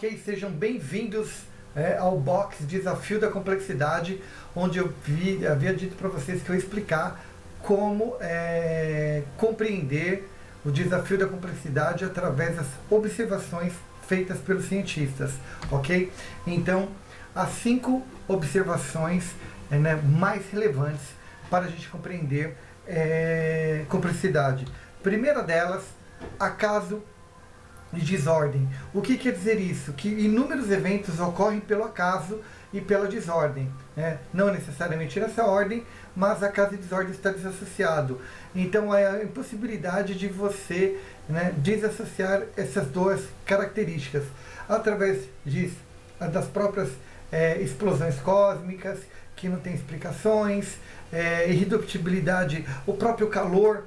Ok, sejam bem-vindos ao box Desafio da Complexidade, onde eu havia dito para vocês que eu ia explicar como compreender o desafio da complexidade através das observações feitas pelos cientistas, ok? Então, as 5 observações mais relevantes para a gente compreender complexidade. Primeira delas, acaso e desordem. O que quer dizer isso? Que inúmeros eventos ocorrem pelo acaso e pela desordem. Não necessariamente nessa ordem, mas acaso e desordem está desassociado. Então é a impossibilidade de você desassociar essas duas características através das próprias explosões cósmicas, que não tem explicações, irredutibilidade, o próprio calor,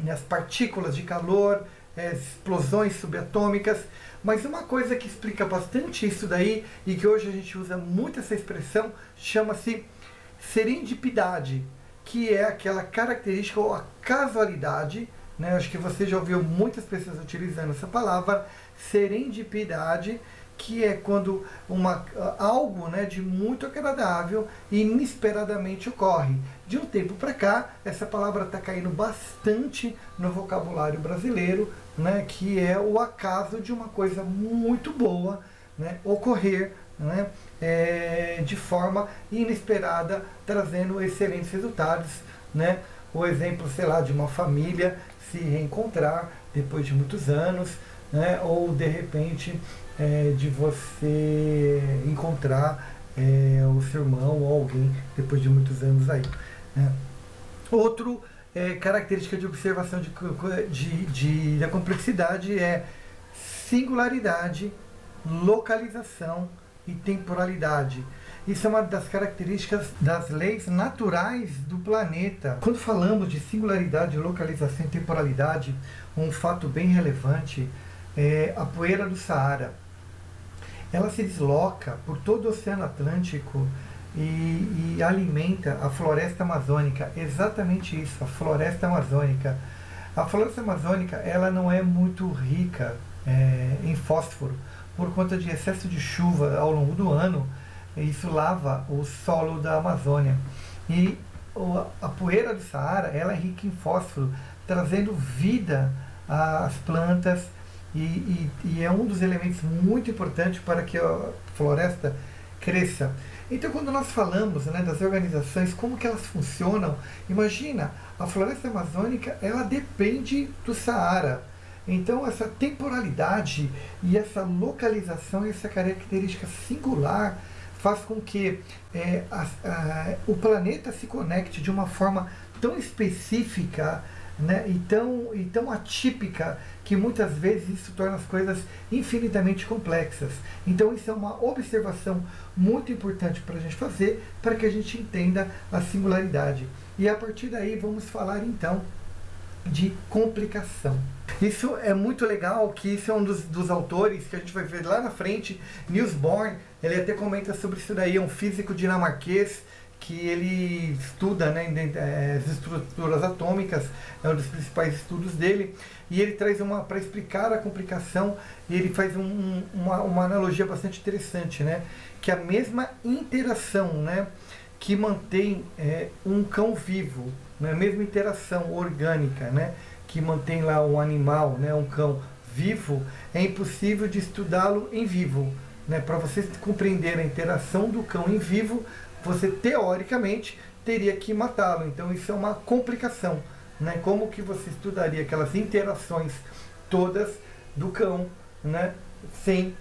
as partículas de calor, explosões subatômicas. Mas uma coisa que explica bastante isso daí, e que hoje a gente usa muito essa expressão, chama-se serendipidade, que é aquela característica ou a casualidade, acho que você já ouviu muitas pessoas utilizando essa palavra, serendipidade, que é quando algo de muito agradável e inesperadamente ocorre. De um tempo para cá, essa palavra está caindo bastante no vocabulário brasileiro, que é o acaso de uma coisa muito boa ocorrer de forma inesperada, trazendo excelentes resultados. O exemplo, sei lá, de uma família se reencontrar depois de muitos anos, ou de repente de você encontrar o seu irmão ou alguém depois de muitos anos aí. Outro característica de observação da complexidade é singularidade, localização e temporalidade. Isso é uma das características das leis naturais do planeta. Quando falamos de singularidade, localização e temporalidade, um fato bem relevante é a poeira do Saara. Ela se desloca por todo o Oceano Atlântico e alimenta a floresta amazônica. Exatamente isso, a floresta amazônica. A floresta amazônica ela não é muito rica em fósforo por conta de excesso de chuva ao longo do ano. Isso lava o solo da Amazônia. E a poeira do Saara ela é rica em fósforo, trazendo vida às plantas. E é um dos elementos muito importantes para que a floresta cresça. Então, quando nós falamos das organizações, como que elas funcionam, imagina, a floresta amazônica ela depende do Saara. Então, essa temporalidade e essa localização, essa característica singular, faz com que o planeta se conecte de uma forma tão específica e tão atípica, que muitas vezes isso torna as coisas infinitamente complexas. Então isso é uma observação muito importante para a gente fazer, para que a gente entenda a singularidade. E a partir daí vamos falar então de complicação. Isso é muito legal, que isso é um dos autores que a gente vai ver lá na frente, Niels Bohr. Ele até comenta sobre isso daí, é um físico dinamarquês que ele estuda as estruturas atômicas, é um dos principais estudos dele, e ele traz para explicar a complicação, ele faz uma analogia bastante interessante, que a mesma interação que mantém um cão vivo, a mesma interação orgânica que mantém lá um animal, um cão vivo, é impossível de estudá-lo em vivo. Para vocês compreenderem a interação do cão em vivo, você teoricamente teria que matá-lo. Então isso é uma complicação. Como que você estudaria aquelas interações todas do cão sem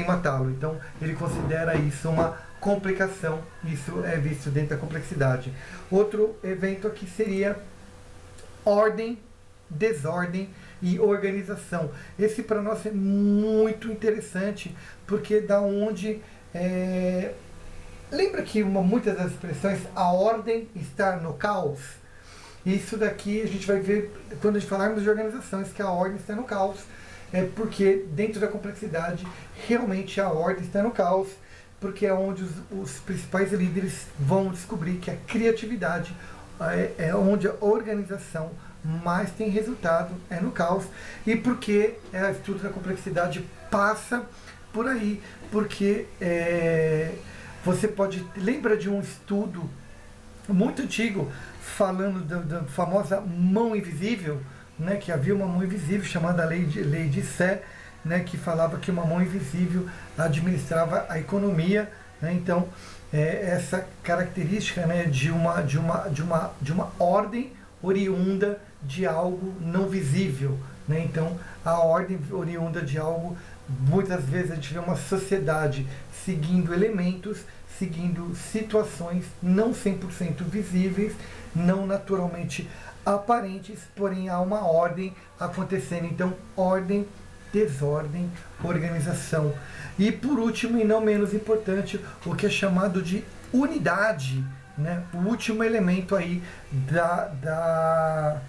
matá-lo? Então ele considera isso uma complicação. Isso é visto dentro da complexidade. Outro evento aqui seria ordem, desordem e organização. Esse para nós é muito interessante, porque da onde lembra que muitas das expressões, a ordem está no caos? Isso daqui a gente vai ver quando a gente falarmos de organizações, que a ordem está no caos, porque dentro da complexidade realmente a ordem está no caos, porque é onde os principais líderes vão descobrir que a criatividade é onde a organização mais tem resultado é no caos. E porque o estudo da complexidade passa por aí, porque você pode... Lembra de um estudo muito antigo falando da famosa mão invisível, né, que havia uma mão invisível chamada lei de Sé, né, que falava que uma mão invisível administrava a economia, né? Então essa característica, né, de uma ordem oriunda de algo não visível, né? Então a ordem oriunda de algo, muitas vezes a gente vê uma sociedade seguindo elementos, seguindo situações não 100% visíveis, não naturalmente aparentes, porém há uma ordem acontecendo. Então, ordem, desordem, organização. E por último, e não menos importante, o que é chamado de unidade, né? O último elemento aí da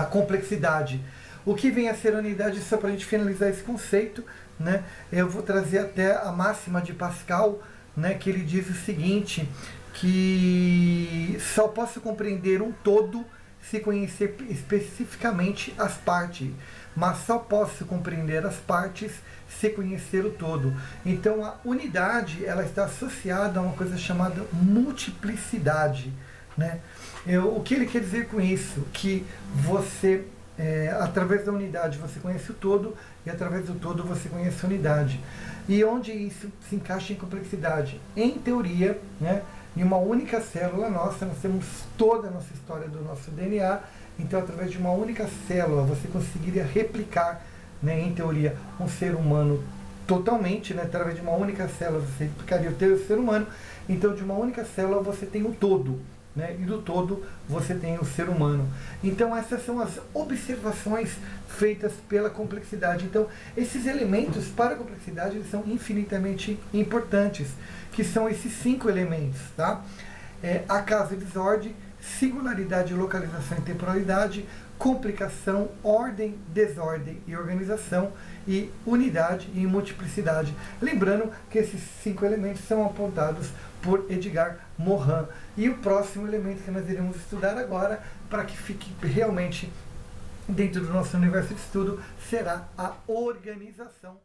complexidade. O que vem a ser unidade, só para a gente finalizar esse conceito, né? Eu vou trazer até a máxima de Pascal, né, que ele diz o seguinte, que só posso compreender um todo se conhecer especificamente as partes, mas só posso compreender as partes se conhecer o todo. Então a unidade, ela está associada a uma coisa chamada multiplicidade, né? O que ele quer dizer com isso? Que você, através da unidade, você conhece o todo, e através do todo você conhece a unidade. E onde isso se encaixa em complexidade? Em teoria, né, em uma única célula nossa, nós temos toda a nossa história do nosso DNA, então através de uma única célula você conseguiria replicar, né, em teoria, um ser humano totalmente, né, através de uma única célula você replicaria o teu ser humano, então de uma única célula você tem o todo, né, e do todo você tem o ser humano. Então essas são as observações feitas pela complexidade. Então esses elementos para a complexidade, eles são infinitamente importantes, que são esses 5 elementos, tá? Acaso e desordem, singularidade, localização e temporalidade, complicação, ordem, desordem e organização, e unidade e multiplicidade. Lembrando que esses 5 elementos são apontados por Edgar Morin. E o próximo elemento que nós iremos estudar agora, para que fique realmente dentro do nosso universo de estudo, será a organização.